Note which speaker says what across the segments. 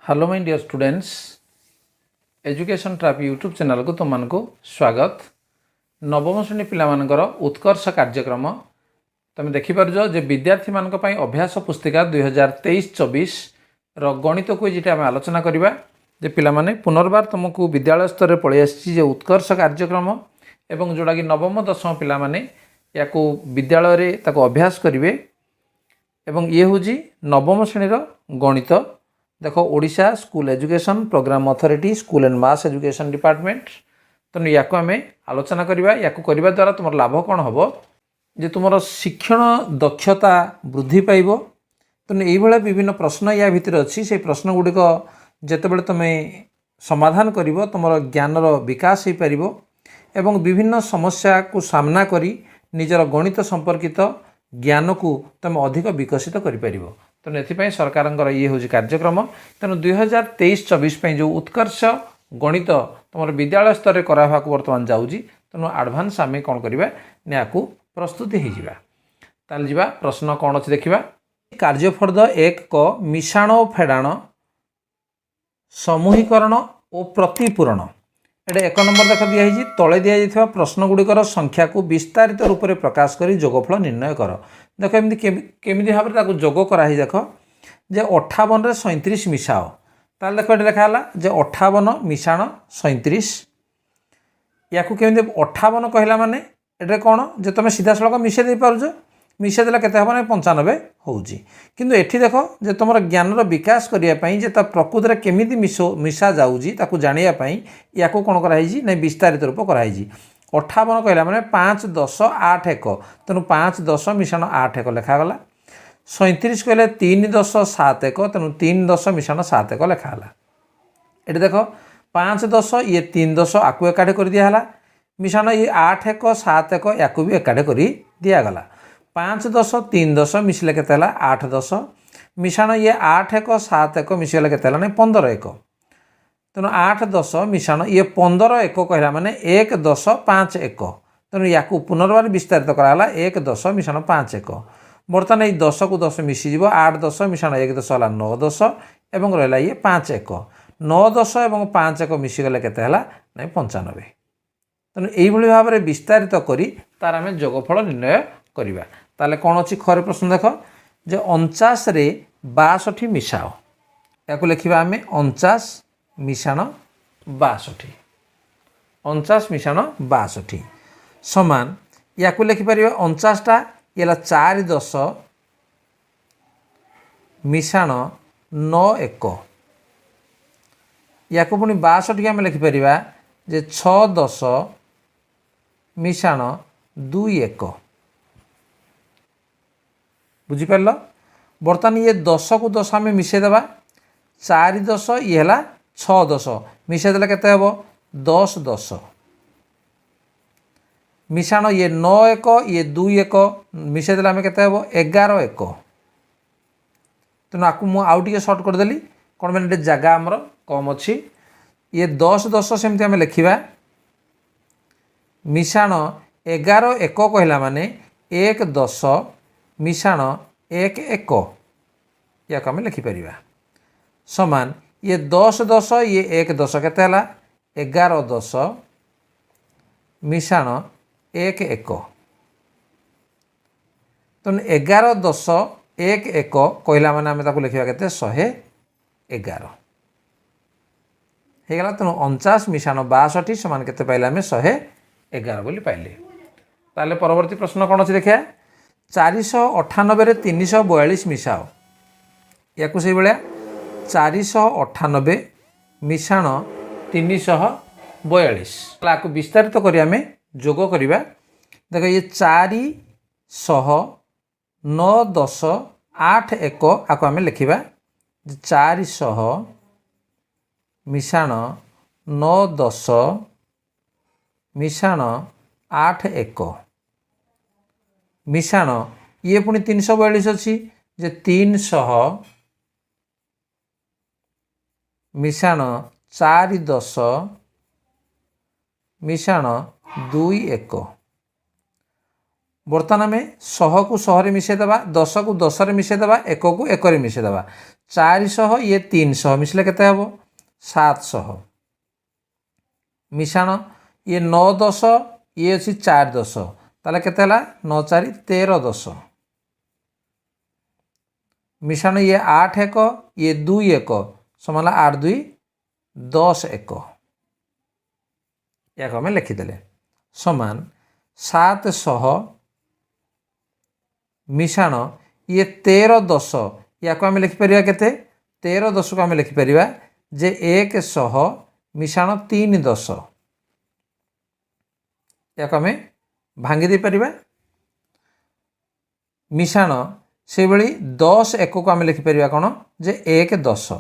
Speaker 1: Hello my dear students education trap YouTube channel को तुमको स्वागत। नवम श्रेणी पिलामानकर उत्कर्ष कार्यक्रम तुम देखिपार जे विद्यार्थी मान अभ्यास पुस्तिका 2023-24 गणित क्विज आम आलोचना करवा जे पिलामाने पुनर्बार तुमको विद्यालय स्तर में पलि आसी उत्कर्ष कार्यक्रम एवं जोड़ा कि नवम दशम पिलामाने या विद्यालय अभ्यास करेंगे एवं ये हूँ नवम श्रेणी गणित। देखो Odisha school education programme authority school and mass education department तेणु या आम आलोचना करवा या द्वारा तुम लाभ कौन हम जे तुम शिक्षण दक्षता वृद्धि पाइब। तेणु ये विभिन्न प्रश्न या भितर अच्छी से प्रश्न गुड़िक जितेबाला तुम समाधान कर तुम ज्ञानर विकास हो पार एवं विभिन्न समस्या को सामना करी निजर गणित संपर्कित ज्ञान को तुम अधिक विकसित कर पार। तेणु एपाई सरकार ये हूँ कार्यक्रम। तेणु 2023-24 जो उत्कर्ष गणित तुम विद्यालय स्तर में करावा बर्तमान जाऊँगी तेणु आडभान्स आम कौन करवा या प्रस्तुति होता जा प्रश्न कौन अच्छे देखा। कार्यफर्द एक को मिशाण और फेड़ाण समूहीकरण और प्रतिपूरण एटा 1 नंबर देख दिखाई तले दि प्रश्न गुड़िकर संख्या को विस्तारित रूप में प्रकाश कर जोगफल निर्णय कर। देख एमती केमी भाव में जोग कराई देख जे 58 रे 37 मिसाओ ताल देख ये लिखा जे 58 मिशाण 37 या केमी 58 कहला माने एटे कौन जे तुम सीधा सड़क मिसे दे पारुछ मिसेदेला के हम 95 होउची किंतु एठी देख जे तुम ज्ञानर विकास करने जे प्रकृत में केमी मिसा जाऊँगी जानापी या कौन कराई ना विस्तारित रूप कराई 58 कहला माने 5 10 8 1 तेणु 5 10 मिशाण 8 1 लिखागला। 37 कहले 3 10 7 1 तेणु 3 10 मिशाण 7 1 लिखागला। ये देख 5 10 ये 3 10 आपको एकाठे कर दिया मिशाण ये 8 1 7 1 या भी एकाठे कर दिगला। 5 10 3 10 मिसिले के 8 10 मिशाण ये 8 1 7 1 मिसिगले के 15 1 तेणु 8 10 मिशाण ये 15 1 कहला माने 1 10 5 1 तेणु या पुनर्बार विस्तारित कराला 1 10 मिशाण 5 1 बर्तमान ये 10 को 10 मिसीज 8 10 मिशाण 1 10 है 9 10 एवं रहा ये 5 1 9 10 और 5 1 मिसीगले के 95 तेणु यही भाव में विस्तारित करी तार आम जोगफल निर्णय करवा। ताले कौन अच्छी खरे प्रश्न देख जे 49 रे 62 मिसाओ या लिखा आम 49 मिशाण 62 49 मिशाण 62 समान या लिखिपर 49टा ये 4 10 मिशाण 9 1 या पुणी 62 आम लिखिपर जे 6 10 मिशाण 2 1 बुझिपार। बर्तमान ये 10 को 10 आम मिसेदेवा 4 10 ये है 6 10 मिसेदेले केते हेबो 10 10 मिशाण ये 9 1 ये 2 1 मिसेदेले आम केते हेबो 11 1 तेणु आपको मुझे आउ टे सर्ट करदेली कौन मैंने जगह आमर कम अच्छी ये 10 10 सेमती आम लिखा मिशाण 11 1 कहला माने 1 10 मिशाण 1 1 या आम लिखिपर समान ये 10 10 ये 1 10 केते 11 10 मिशाण 1 1 तेणु 11 10 1 1 कहला माने आम ताको लिखा के 111 होगा। तेणु 49 मिशाण 62 समान केते पाइले आम 111 बोली पाइले। ताले परवर्ती प्रश्न कौन अच्छे देखिए 498 रे 342 मिसाओ या से भाया 498 मिशाण 342 आपको विस्तारित कर आम जोग करवा। देख ये 4 100 9 10 8 1 आपको आम लिखा 400 मिशाण 9 10 मिशाण 8 1 मिशाण ये पुणी 342 अच्छी जे 300 मिशाण 4 10 मिशाण 2 1 बर्तमान आम 100 को 100 रे मिसेदेबा 10 को 10 रे मिसेदेबा 1 को 1 रे मिसेदेबा 400 ये 300 मिसले केते हबो 700 मिशाण ये 9 10 ये अच्छी 4 10 ताले केते हला 9 4 13 10 मिशाण ये 8 1 ये 2 1 समान 8 2 10 1 या को हमें लिखिदेले समान 700 मिशाण ये 13 10 या को आम लिखिपर के 13 10 को आम लिखिपर जे 100 मिशाण 3 10 या को आम भांगी दे परिबा मिशाण से भली 10 1 को आम लिखिपर कौन जे 1 10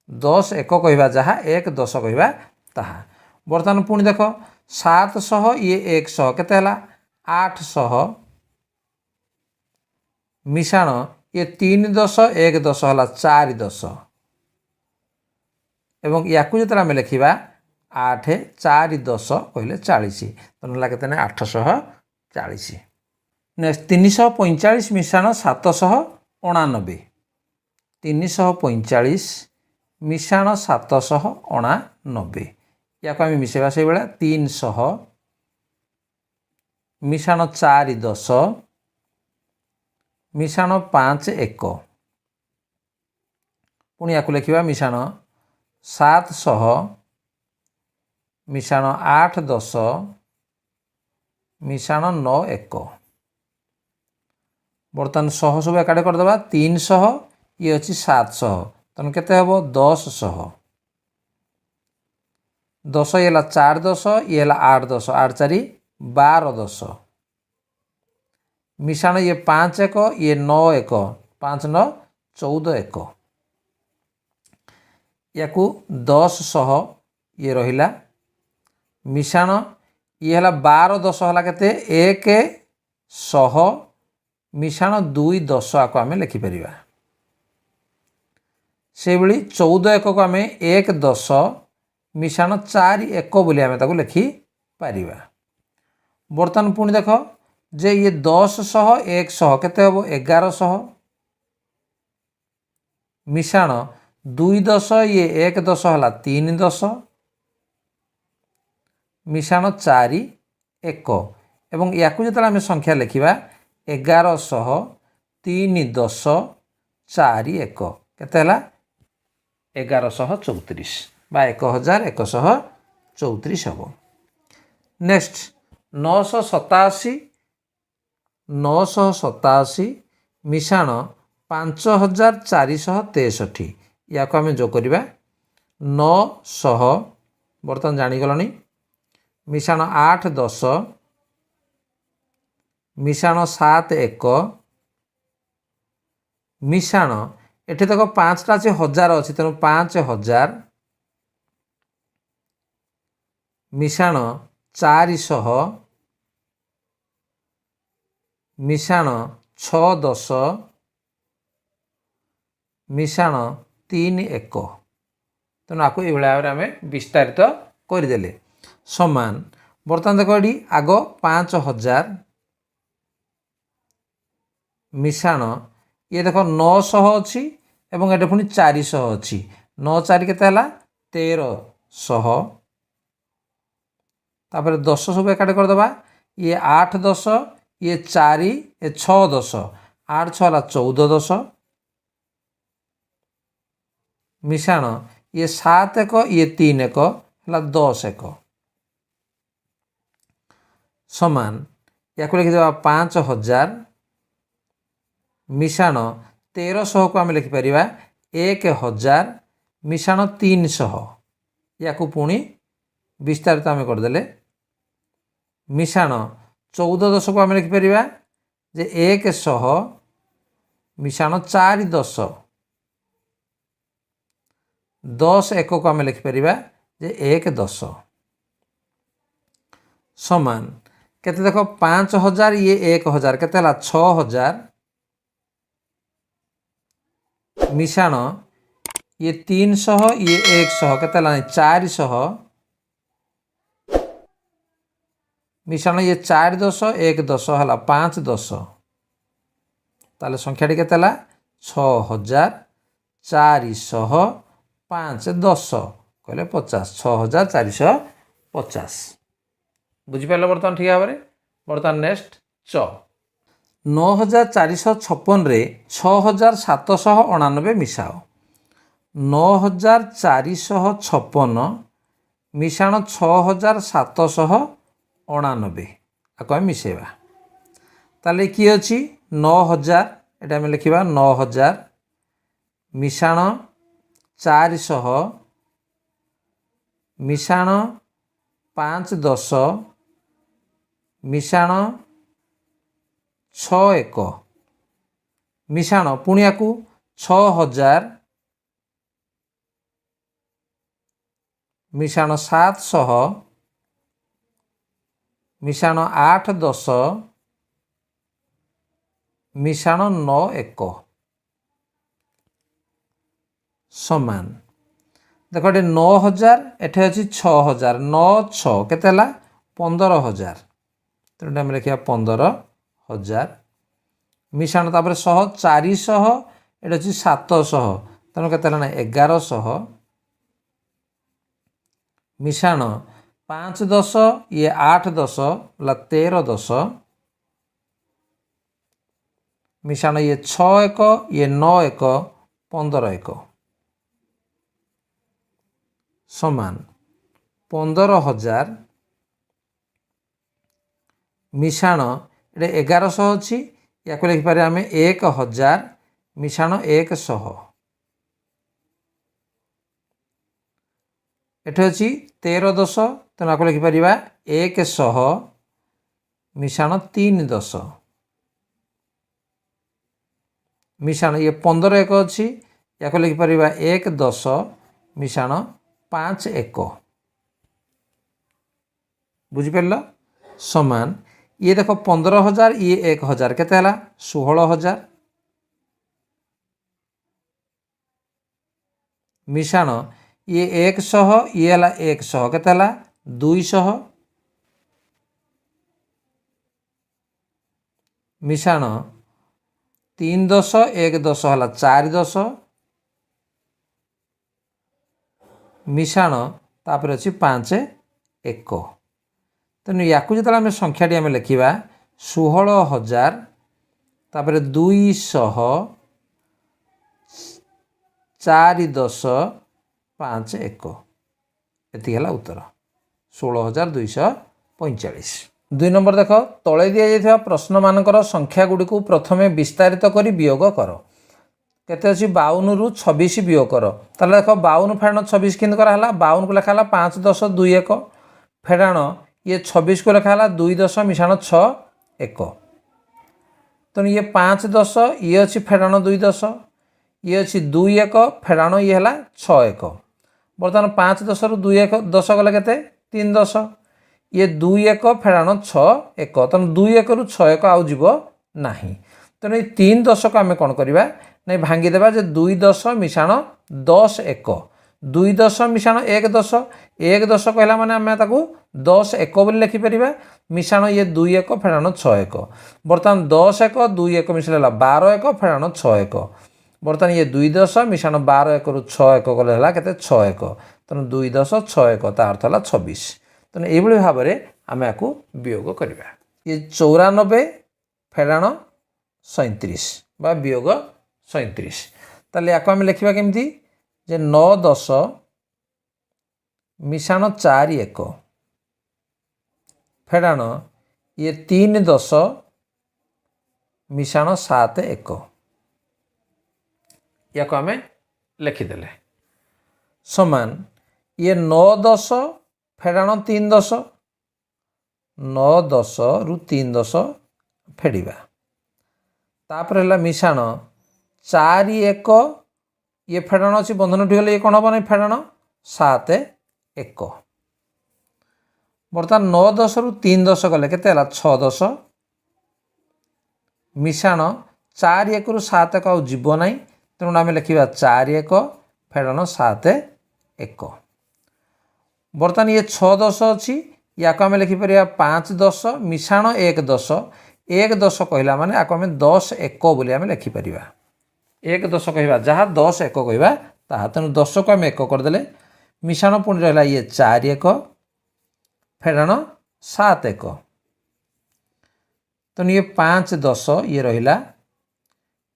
Speaker 1: 10 1 कहवा जहाँ 1 10 कहवा ताहा बर्तमान पुणी देख 700 ये 100 केते हला 800 मिशाण ये 3 10 1 10 हला 4 10 एवं या जो आम लिखा 8 4 10 कहले 40 तो ना के 840 नेक्स्ट 345 मिशाण 789 345 मिशाण 789 या को आम मिसेबा से भाया 300 मिशाण 4 10 मिशाण 5 1 पुणी या लिखा मिशाण 700 मिशाण 8 10 मिशाण 9 1 बर्तमान 100 सब एकाठे करदे 300 ये अच्छी 700 तेणु केते हबो 10 10 ये 4 10 ये 8 10 8 4 12 10 मिशाण ये 5 1 ये 9 1 5 9 14 1 या 10 100 ये रहिला मिशाण ये है 12 10 है के 1 100 मिशाण 2 10 को आम लिखिपर से भली 14 1 को आम 1 10 मिशाण 4 1 बोली आम ताको लिखिपर बर्तमान पुणी देख जे ये 10 100 100 केते हबो 1100 मिशाण 2 10 ये 1 10 हला 3 10 मिशाण 4 1 एवं या जो आम संख्या लिखा 1100 3 10 4 1 केते हला 1134 बा 1134 हबो नेक्स्ट 987 मिशाण 5463 या को आम जो करवा 900 बर्तमान जानीगलनी मिशाण 8 10 मिशाण 7 1 मिशाण एठी देख 5टा अच्छे 1000 अच्छी तेणु 5000 मिशाण 400 मिशाण 6 10 मिशाण 3 1 तेणु आपको ये भाव में आम विस्तारित करदे समान बर्तमान देख ये आग 5000 मिशाण ये देख 900 अच्छी एवं ये पुणी 400 अच्छी 9 4 केते 1300 तापर 10 सब एकाठे करदे ये 8 10 ये 4 ये 6 10 8 6 है 14 10 मिशाण ये 7 1 ये 3 1 है 10 1 समान या लिखिदे 5000 मिशाण 1300 को आम लिखिपर 1000 मिशाण 300 या पुणी विस्तारित आम करदे मिशाण 14 10 को आम लिखिपर जे 100 मिशाण 4 10 10 1 को आम लिखिपर जे 1 10 समान केते देख 5000 ये 1000 केते 6000 मिशाण ये 300 ये 100 केते 400 मिश्रण ये 4 10 1 10 है 5 10 ताले संख्याटी केते 6450 5 10 कहले 50 6450 बुझिपारे बर्तमान ठीक भाव में। बर्तमान नेक्स्ट च 9456 रे 6799 मिसाओ 9456 मिशाण 6799 आपको आम मिसेवा ताले किए अच्छी 9000 एटा आम लिखा 9000 मिशाण 400 मिशाण 5 10 मिशाण 6 1 मिशाण पुणी या 6000 मिशाण 700 मिशाण 8 10 मिशाण 9 1 समान देखो ये 9000 एठे अच्छी 6000 9 6 केते 15000 तो आम लिखा 15000 मिशाण तापर 100 400 ये अच्छी 700 तेणु के 1100 मिशाण 5 10 ये 8 10 13 10 मिशाण ये 6 1 ये 9 1 15 1 समान 15000 मिशाण ये 1100 अच्छी या लिखिपारे आम 1000 मिशाण 100 एठ अच्छी 13 10 तेणु आपको लिखिपर 100 मिशाण 3 10 मिशाण ये 15 1 अच्छी या लिखिपर 1 10 मिशाण 5 1 बुझिपार समान ये देख 15000 ये 1000 केते 16000 मिशाण ये 100 ये 100 केते 200 मिशाण 3 10 1 10 है 4 10 मिशाण तापर अच्छी 5 1 तेणु या जो आम संख्याटी आम लिखा 16000 तापर 200 4 10 5 1 ये उत्तर 16245 दुई नंबर देख तले दि जाइए प्रश्न मानकर संख्या गुड़ी को प्रथमे विस्तारित कर वियोग कर केते अच्छी 52 रु 26 वियोग कर ताले देख 52 फेड़ाण 26 केंद्र कराला 52 को लिखा 5 10 2 1 फेड़ाण ये 26 को लिखा 2 10 मिशाण 6 1 तेणु ये 5 10 ये अच्छी फेड़ाण 2 10 ये अच्छी 2 1 फेड़ाण ये है 6 1 बर्तमान 5 10 रु 2 1 10 गले के 3 10 ये 2 1 फेड़ाण 6 1 तेणु 2 1 रु 6 1 आउ जीव ना तेणु ये 3 10 को आम कौन करवा नहीं भांगीदेवा जे 2 10 मिशाण 10 1 2 10 मिशाण 1 10 1 10 कहला माने आम 10 1 बोली लिखिपर मिशाण ये 2 1 फेड़ाण 6 1 बर्तमान 10 1 2 1 मिशा 12 1 फेड़ाण 6 1 बर्तमान ये 2 10 मिशाण 12 1 रु 6 1 गले के 6 1 तेणु 2 10 6 1 ता अर्थ है 26 तेणु ये भाव में आम या वियोग करवा ये 94 फेड़ाण 37 बा वियोग 37 ताले या आम लिखा केमती जे 9 10 मिशाण 4 1 फेड़ाण ये 3 10 मिशाण 7 1 या आम लिखिदेले समान ये 9 10 फेड़ाण 3 10 9 10 रु 3 10 फेड़ा तापर है मिशाण 4 1 ये फेड़ाण अच्छी बंधन उठीगले ये कौन हम ना फेड़ाण 7 1 बर्तमान 9 10 रु 3 10 गले के 6 10 मिशाण 4 1 रु 7 1 जीव ना तेणु आम लिखा 4 1 फेड़ाण 7 1 बर्तमान ये 6 10 अच्छी या आम लिखिपर 5 10 मिशाण 1 10 1 10 कहला माने आम 10 1 बोली आम लिखिपर 1 10 कह जहाँ 10 1 कह ताहा तेणु 10 को आम 1 करदे मिशाण पुणी रहा ये 4 1 फेड़ाण 7 1 तेणु ये 5 10 ये रहा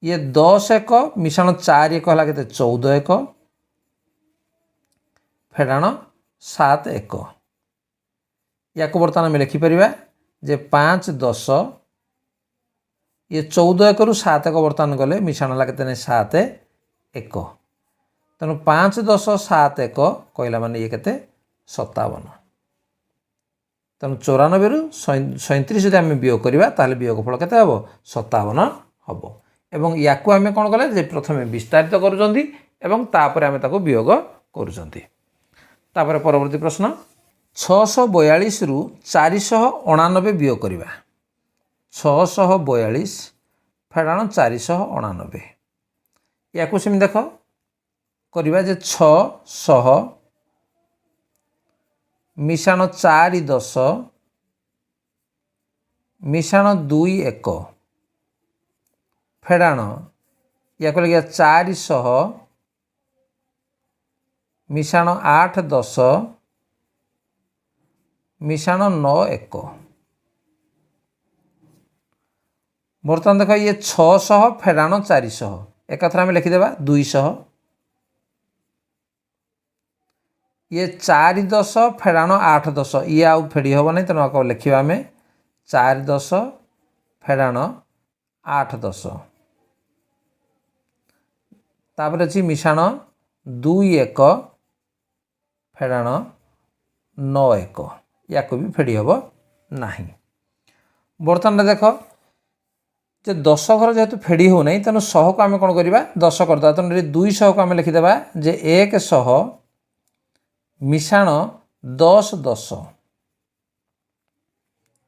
Speaker 1: ये 10 1 मिशाण 4 1 है के 14 1 फेड़ाण 7 1 या बर्तमान आम लिखिपर जे 5 10 ये 14 1 रु 7 1 बर्तमान गले मिशाण है के 7 1 तेणु 5 10 7 1 कहला माने ये के 57 तेणु 94 रु 37 यदि आम वियोग करवा ताल वियोगफल के 57 हम एवं या आम कौन कले जे प्रथम विस्तारित करुँच वियोग कर परवर्ती प्रश्न 642 रु 489 वियोग करवा 642 फेड़ाण 489 या सेम देख करवा जे 600 मिशाण 4 10 मिशाण 2 1 फेड़ाण या कह 400 मिशाण 8 10 मिशाण 9 1 बर्तमान देख ये 600 फेड़ाण 400 एक कथा आम लिखिदेवा 200 ये 4 10 फेड़ाण 8 10 ये आउ फेड़ी हम नहीं तेणु लिखा आम 4 10 फेड़ाण 8 10 तापर अच्छी मिशाण 2 1 फेड़ाण 9 1 या भी फेड़ी हम ना बर्तमान देख जे 10 घर जेहेतु फेड़ी हो नहीं तेणु 100 को आम कौन करवा 10 करदे तेणु 200 को आम लिखिदेवा जे 100 मिशाण 10 10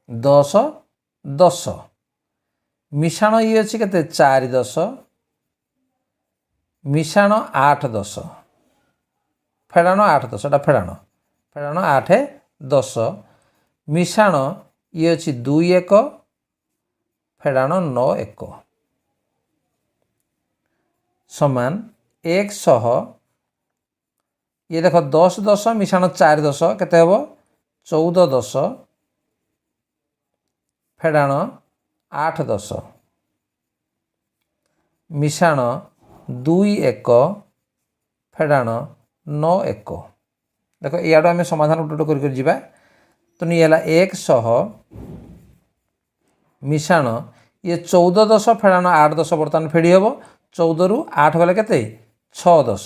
Speaker 1: 10 10 मिशाण ये अच्छी के 4 10 मिशाण 8 10 फेड़ाण 8 10 फेड़ाण फेड़ाण 8 10 मिशाण ये अच्छी 2 1 फेड़ाण 9 1 समान 100 ये देख 10 10 मिशाण 4 10 केते हम 14 10 फेड़ाण 8 10 मिशाण 2 1 फेड़ाण 9 1 देख इाड़ू आम समाधान गोटे कर जावा तो ये 100 मिशाण ये 14 10 फेड़ाण 8 10 बर्तमान फेड़ी हम 14 रु 8 गले के 6 10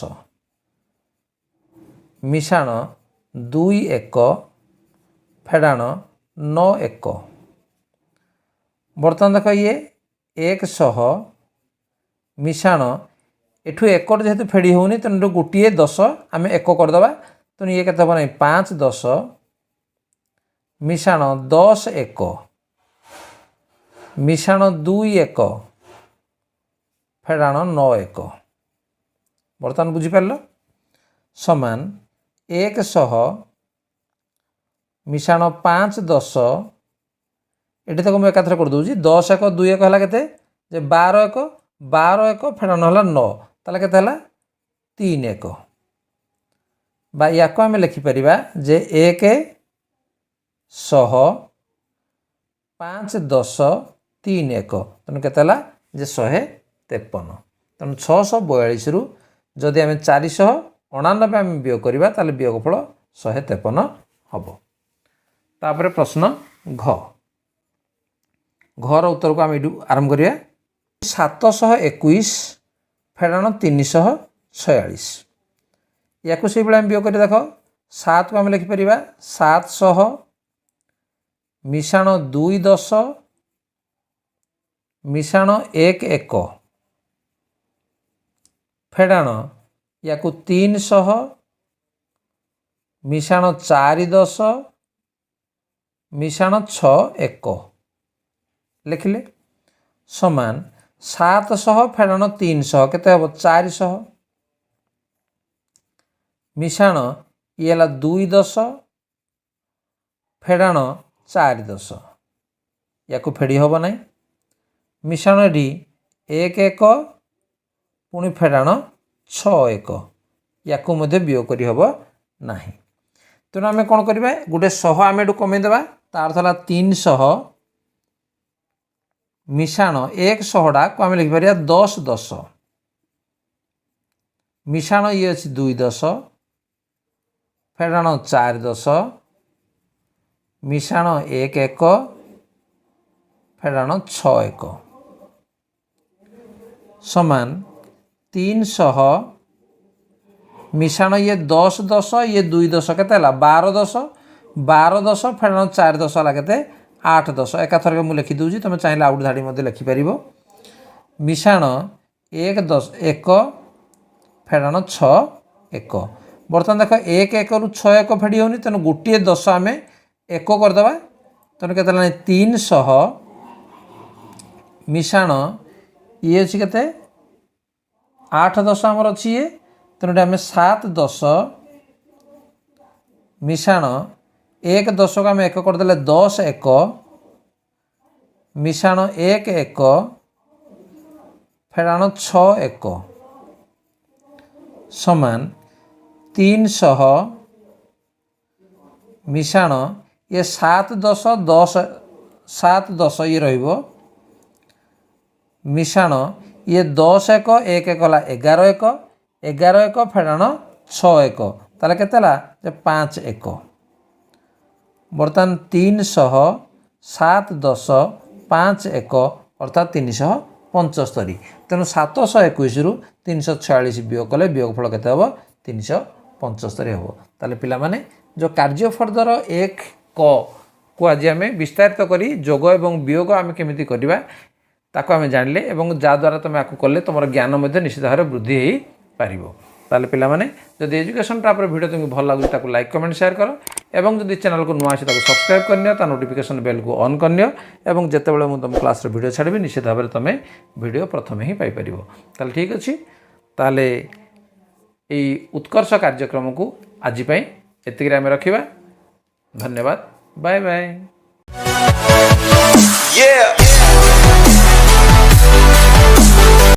Speaker 1: मिशाण 2 1 फेड़ाण 9 1 बर्तमान देख ये 100 मिशाण एठू 1 जेहेतु फेड़ी होनी तेणु गोटे 10 आम 1 करदे तेणु ये केते हम 5 10 मिशाण 10 1 मिशाण 2 1 फेड़ाण 9 1 बर्तमान बुझीपार समान 100 मिशाण 5 10 ये तक मुझे एकाथर कर दूसरी 10 1 2 1 है के 12 1 12 1 फेड़ाण है 9 ताला के 3 1 बा या आम लिखिपर जे 100 5 10 3 1 तेणु के 153 तेणु 642 रु जदि आम 489 आम वियोग करवा ताले वियोगफल 153 हम तापर प्रश्न घ घर उत्तर को आम ये आरंभ करिया 721 फेड़ाण 346 या से आम वियोग कर देख 7 को आम लिखिपर 700 मिशाण 2 10 मिशाण 1 1 फेड़ाण या 300 मिशाण 4 10 मिशाण 6 1 लिखिले समान 700 फेड़ाण 300 केते हम 400 मिशाण ये 2 10 फेड़ाण 4 10 या फेड़ी हम ना मिश्रण ये 1 1 पुणी फेड़ाण 6 1 या वियोग कर ना। तेणु आम कौन करवा गोटे 100 आम एटू कमेदेवा तार था 300 मिश्रण 100टा को आम लिखिपर 10 10 मिश्रण ये अच्छी 2 10 फेड़ाण 4 10 मिश्रण 1 1 फेड़ाण 6 1 समान 300 मिश्रण ये 10 10 ये 2 10 के 12 10 12 10 फेड़ाण 4 10 है 8 10 एकाथरक मुझे लिखिदे तुम चाहिए आउट धाड़ी लिखिपर मिश्रण 1 10 1 फेड़ाण 6 1 बर्तमान देख 1 1 रु 6 1 फेड़ी होनी तेणु गोटे 10 आम 1 करदे तेणु के 300 मिश्रण ये अच्छी के 8 10 आमर अच्छी ये तेणु आम 7 10 मिश्रण 1 10 को आम 1 करदे 10 1 मिश्रण 1 1 फेड़ाण 6 1 समान 300 मिश्रण ये 7 10 10 7 10 ये रहिबो मिश्रण ये 10 1 1 1 11 1 11 1 फेड़ाण 6 1 ताले केतेला 5 1 बर्तमान 300 7 10 5 1 अर्थात 375 तेणु 721 रु 346 वियोग कले वियोगफल केते हम 375 हम ताले पिला माने जो कार्यफर्दर 1 को आज आम विस्तारित करी जोग एवं वियोग आम केमिति करबा ताको आम जानले एवं जद्वारा तुम आपको कले तुम ज्ञान निश्चित भाव वृद्धि हो पार ताले पिला माने जदि एजुकेशन टाइप वीडियो तुमको भल लगुच ताको लाइक कमेंट शेयर कर एवं जदि चैनल को नुआ आसी सब्सक्राइब करनियो ता नोटिफिकेशन बेल को ऑन करनियो एवं जेतेबेले मु तुम क्लास रे वीडियो छाड़बी निश्चित भाव में तुम वीडियो प्रथमे ही पाई परिबो ताले ठीक अछि ताले ए उत्कर्ष कार्यक्रम को आज पई एतिक आम रखिबा धन्यवाद बाय बाय।